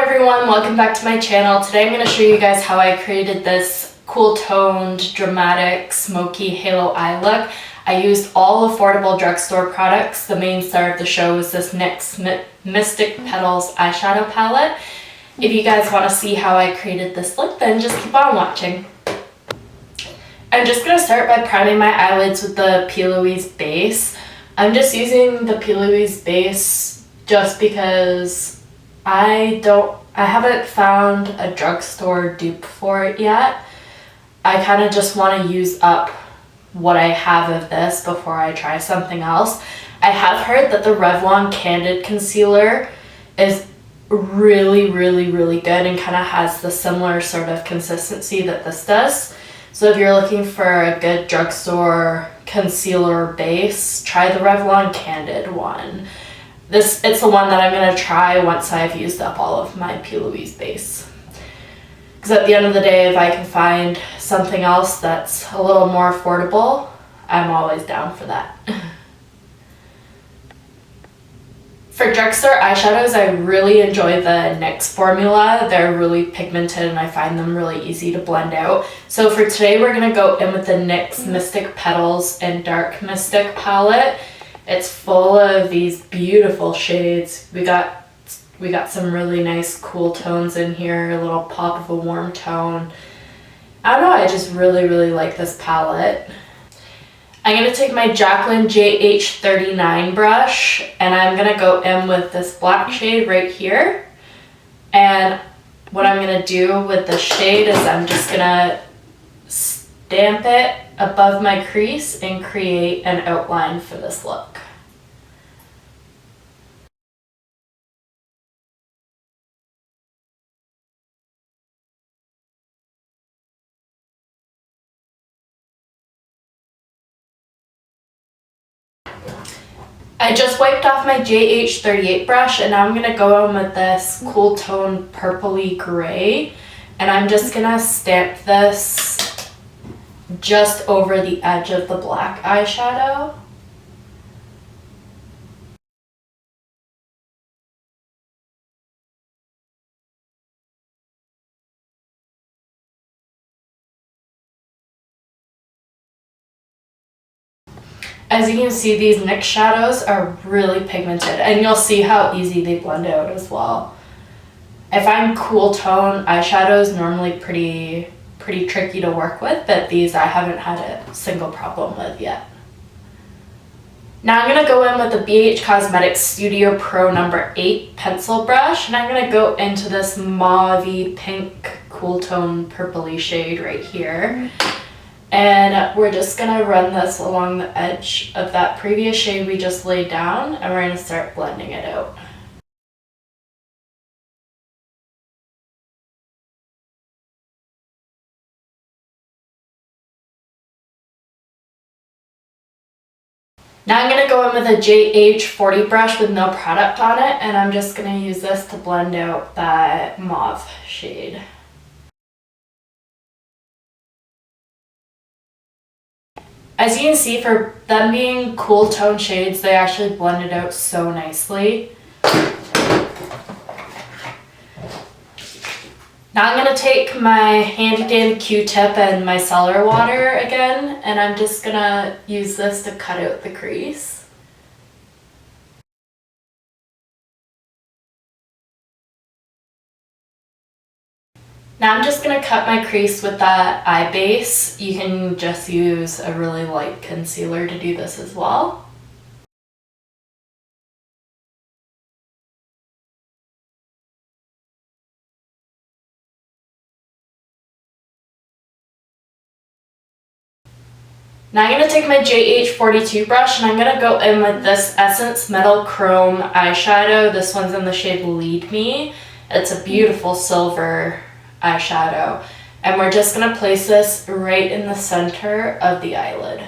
everyone, welcome back to my channel. Today I'm going to show you guys how I created this cool toned, dramatic, smoky halo eye look. I used all affordable drugstore products. The main star of the show is this NYX Mystic Petals eyeshadow palette. If you guys want to see how I created this look, then just keep on watching. I'm just going to start by priming my eyelids with the P. Louise base. I'm just using the P. Louise base just because I haven't found a drugstore dupe for it yet. I kind of just want to use up what I have of this before I try something else. I have heard that the Revlon Candid Concealer is really good and kind of has the similar sort of consistency that this does. So if you're looking for a good drugstore concealer base, try the Revlon Candid one. It's the one that I'm going to try once I've used up all of my P. Louise base. Because at the end of the day, if I can find something else that's a little more affordable, I'm always down for that. For drugstore eyeshadows, I really enjoy the NYX formula. They're really pigmented and I find them really easy to blend out. So for today, we're going to go in with the NYX Mystic Petals and Dark Mystic palette. It's full of these beautiful shades. We got some really nice cool tones in here, a little pop of a warm tone. I don't know, I just really like this palette. I'm going to take my Jaclyn JH39 brush and I'm going to go in with this black shade right here. And what I'm going to do with the shade is I'm just going to stamp it above my crease and create an outline for this look. I just wiped off my JH38 brush and now I'm going to go in with this cool tone purpley gray and I'm just going to stamp this just over the edge of the black eyeshadow. As you can see, these NYX shadows are really pigmented and you'll see how easy they blend out as well. I find cool tone eyeshadows normally pretty tricky to work with, but these I haven't had a single problem with yet. Now I'm going to go in with the BH Cosmetics Studio Pro No. 8 pencil brush and I'm going to go into this mauve-y pink cool tone purpley shade right here. And we're just going to run this along the edge of that previous shade we just laid down and we're going to start blending it out. Now I'm going to go in with a JH40 brush with no product on it and I'm just going to use this to blend out that mauve shade. As you can see, for them being cool tone shades, they actually blended out so nicely. Now I'm going to take my handy dandy Q-tip and micellar water again, and I'm just going to use this to cut out the crease. Now I'm just going to cut my crease with that eye base. You can just use a really light concealer to do this as well. Now I'm going to take my JH42 brush and I'm going to go in with this Essence Metal Chrome eyeshadow. This one's in the shade Lead Me. It's a beautiful silver eyeshadow. And we're just going to place this right in the center of the eyelid.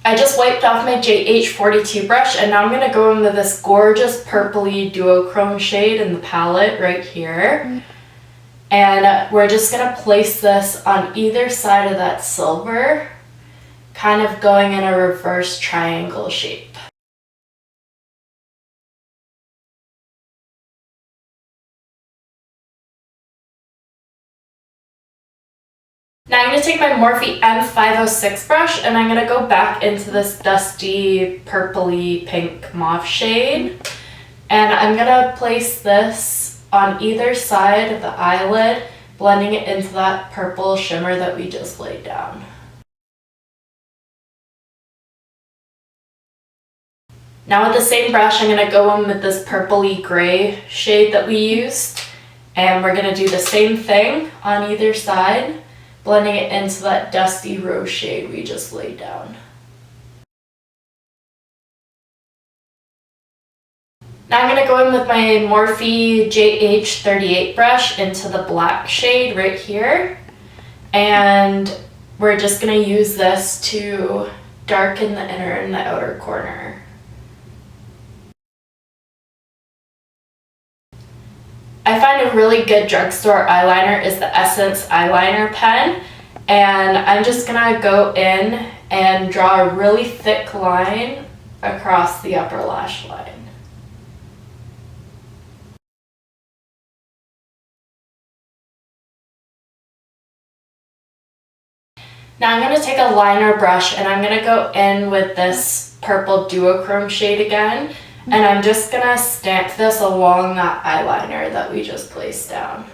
I just wiped off my JH42 brush and now I'm going to go in with this gorgeous purpley duochrome shade in the palette right here. And we're just going to place this on either side of that silver kind of going in a reverse triangle shape. Now I'm going to take my Morphe M506 brush and I'm going to go back into this dusty purpley pink mauve shade. And I'm going to place this on either side of the eyelid, blending it into that purple shimmer that we just laid down. Now with the same brush, I'm going to go in with this purpley gray shade that we used. And we're going to do the same thing on either side, blending it into that dusty rose shade we just laid down. Now I'm going to go in with my Morphe JH38 brush into the black shade right here. And we're just going to use this to darken the inner and the outer corner. I find a really good drugstore eyeliner is the Essence eyeliner pen, and I'm just gonna go in and draw a really thick line across the upper lash line. Now I'm going to take a liner brush and I'm going to go in with this purple duochrome shade again. And I'm just going to stamp this along that eyeliner that we just placed down.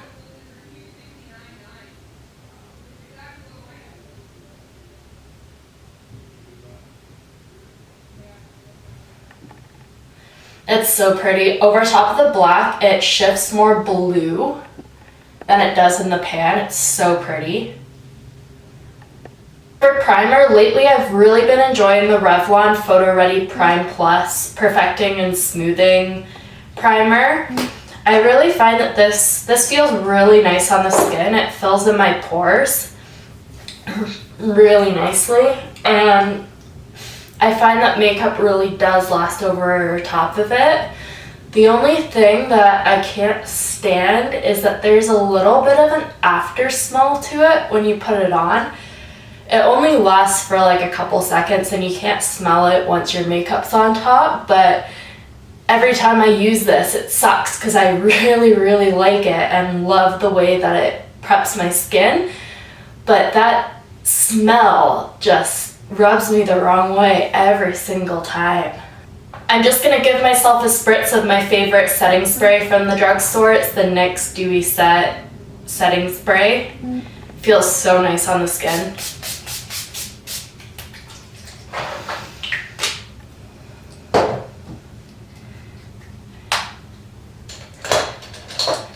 It's so pretty. Over top of the black, it shifts more blue than it does in the pan. It's so pretty. For primer, lately I've really been enjoying the Revlon Photo Ready Prime Plus Perfecting and Smoothing Primer. I really find that this feels really nice on the skin. It fills in my pores really nicely, and I find that makeup really does last over top of it. The only thing that I can't stand is that there's a little bit of an after smell to it when you put it on. It only lasts for like a couple seconds and you can't smell it once your makeup's on top, but every time I use this it sucks because I really like it and love the way that it preps my skin, but that smell just rubs me the wrong way every single time. I'm just going to give myself a spritz of my favorite setting spray from the drugstore. It's the NYX Dewy Set setting spray. Feels so nice on the skin.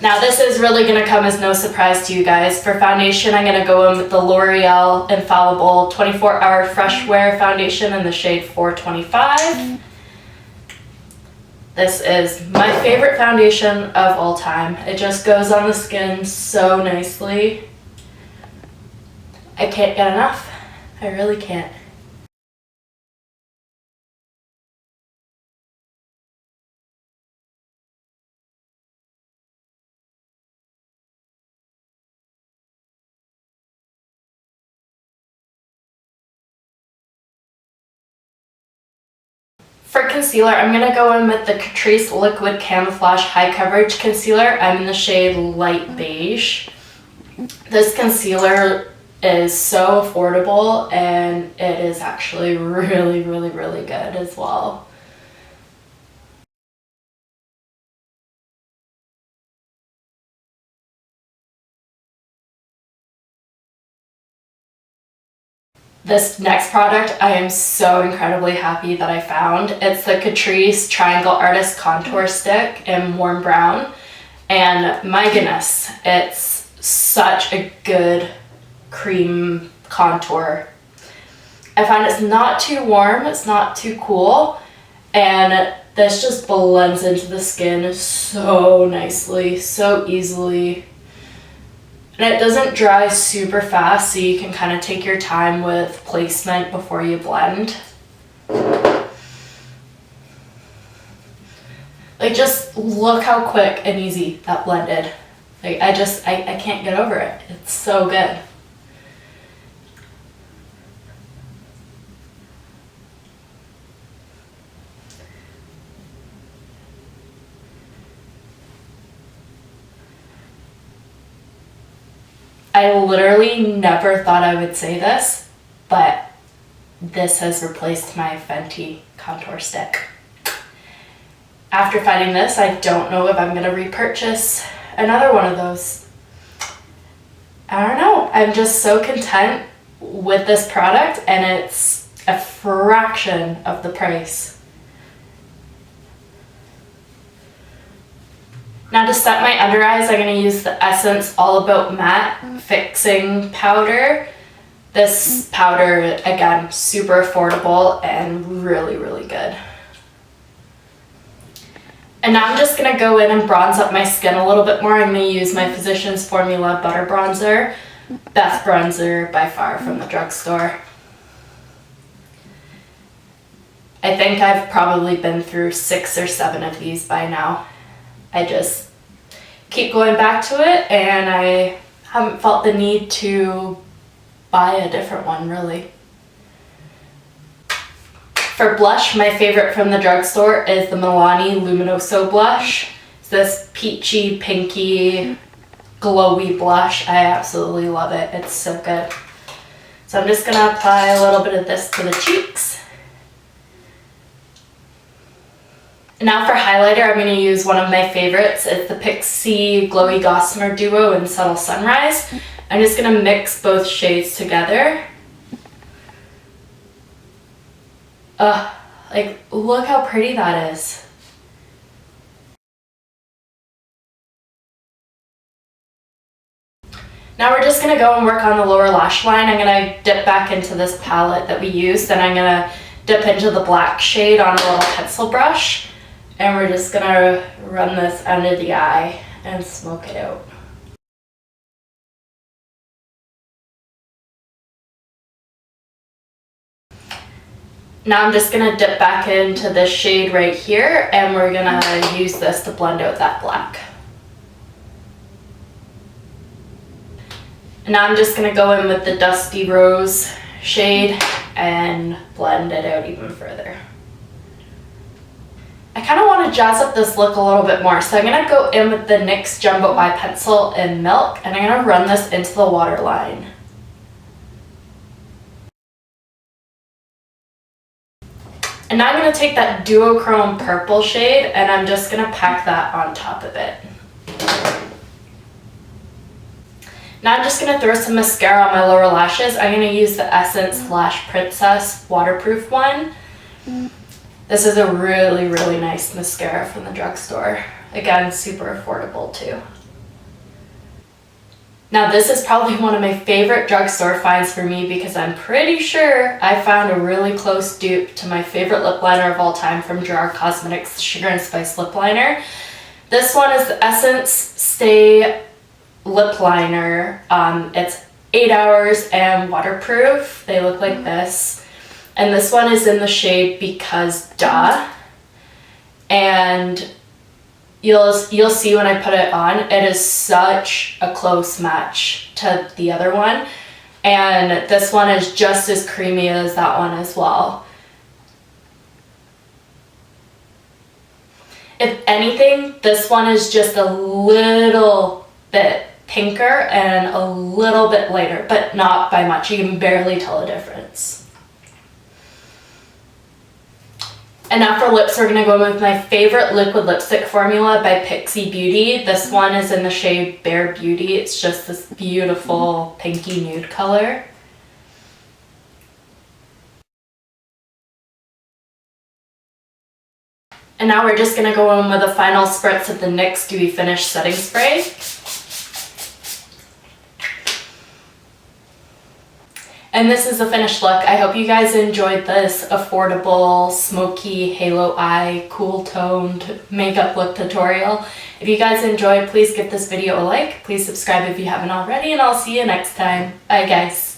Now this is really going to come as no surprise to you guys. For foundation, I'm going to go in with the L'Oreal Infallible 24-Hour Fresh Wear Foundation in the shade 425. This is my favorite foundation of all time. It just goes on the skin so nicely. I can't get enough. I really can't. For concealer, I'm going to go in with the Catrice Liquid Camouflage High Coverage Concealer. I'm in the shade Light Beige. This concealer is so affordable and it is actually really good as well. This next product I am so incredibly happy that I found. It's the Catrice Triangle Artist Contour Stick in Warm Brown. And my goodness, it's such a good cream contour. I find it's not too warm, it's not too cool, and this just blends into the skin so nicely, so easily. And it doesn't dry super fast, so you can kind of take your time with placement before you blend. Like, just look how quick and easy that blended. Like, I can't get over it. It's so good. I literally never thought I would say this, but this has replaced my Fenty contour stick. After finding this, I don't know if I'm going to repurchase another one of those. I don't know. I'm just so content with this product, and it's a fraction of the price. Now to set my under eyes, I'm going to use the Essence All About Matte Fixing Powder. This powder, again, super affordable and really, really good. And now I'm just going to go in and bronze up my skin a little bit more. I'm going to use my Physicians Formula Butter Bronzer. Best bronzer by far from the drugstore. I think I've probably been through 6 or 7 of these by now. I just keep going back to it, and I haven't felt the need to buy a different one, really. For blush, my favorite from the drugstore is the Milani Luminoso blush. It's this peachy, pinky, glowy blush. I absolutely love it. It's so good. So I'm just going to apply a little bit of this to the cheeks. Now for highlighter, I'm going to use one of my favorites. It's the Pixi Glowy Gossamer Duo in Subtle Sunrise. I'm just going to mix both shades together. Like, look how pretty that is. Now we're just going to go and work on the lower lash line. I'm going to dip back into this palette that we used, and I'm going to dip into the black shade on a little pencil brush. And we're just going to run this under the eye and smoke it out. Now I'm just going to dip back into this shade right here, and we're going to use this to blend out that black. And now I'm just going to go in with the Dusty Rose shade and blend it out even further. I kind of want to jazz up this look a little bit more, so I'm going to go in with the NYX Jumbo Eye Pencil in Milk, and I'm going to run this into the waterline. And now I'm going to take that Duochrome Purple shade, and I'm just going to pack that on top of it. Now I'm just going to throw some mascara on my lower lashes. I'm going to use the Essence Lash Princess waterproof one. This is a really, really nice mascara from the drugstore. Again, super affordable too. Now this is probably one of my favorite drugstore finds for me, because I'm pretty sure I found a really close dupe to my favorite lip liner of all time from Gerard Cosmetics, Sugar and Spice lip liner. This one is the Essence Stay lip liner. It's 8 hours and waterproof. They look like this. And this one is in the shade Because Duh. And you'll see when I put it on, it is such a close match to the other one. And this one is just as creamy as that one as well. If anything, this one is just a little bit pinker and a little bit lighter, but not by much. You can barely tell a difference. And now for lips, we're going to go with my favorite liquid lipstick formula by Pixi Beauty. This one is in the shade Bare Beauty. It's just this beautiful pinky nude color. And now we're just going to go in with a final spritz of the NYX Dewy Finish Setting Spray. And this is the finished look. I hope you guys enjoyed this affordable, smoky, halo eye, cool toned makeup look tutorial. If you guys enjoyed, please give this video a like. Please subscribe if you haven't already, and I'll see you next time. Bye guys.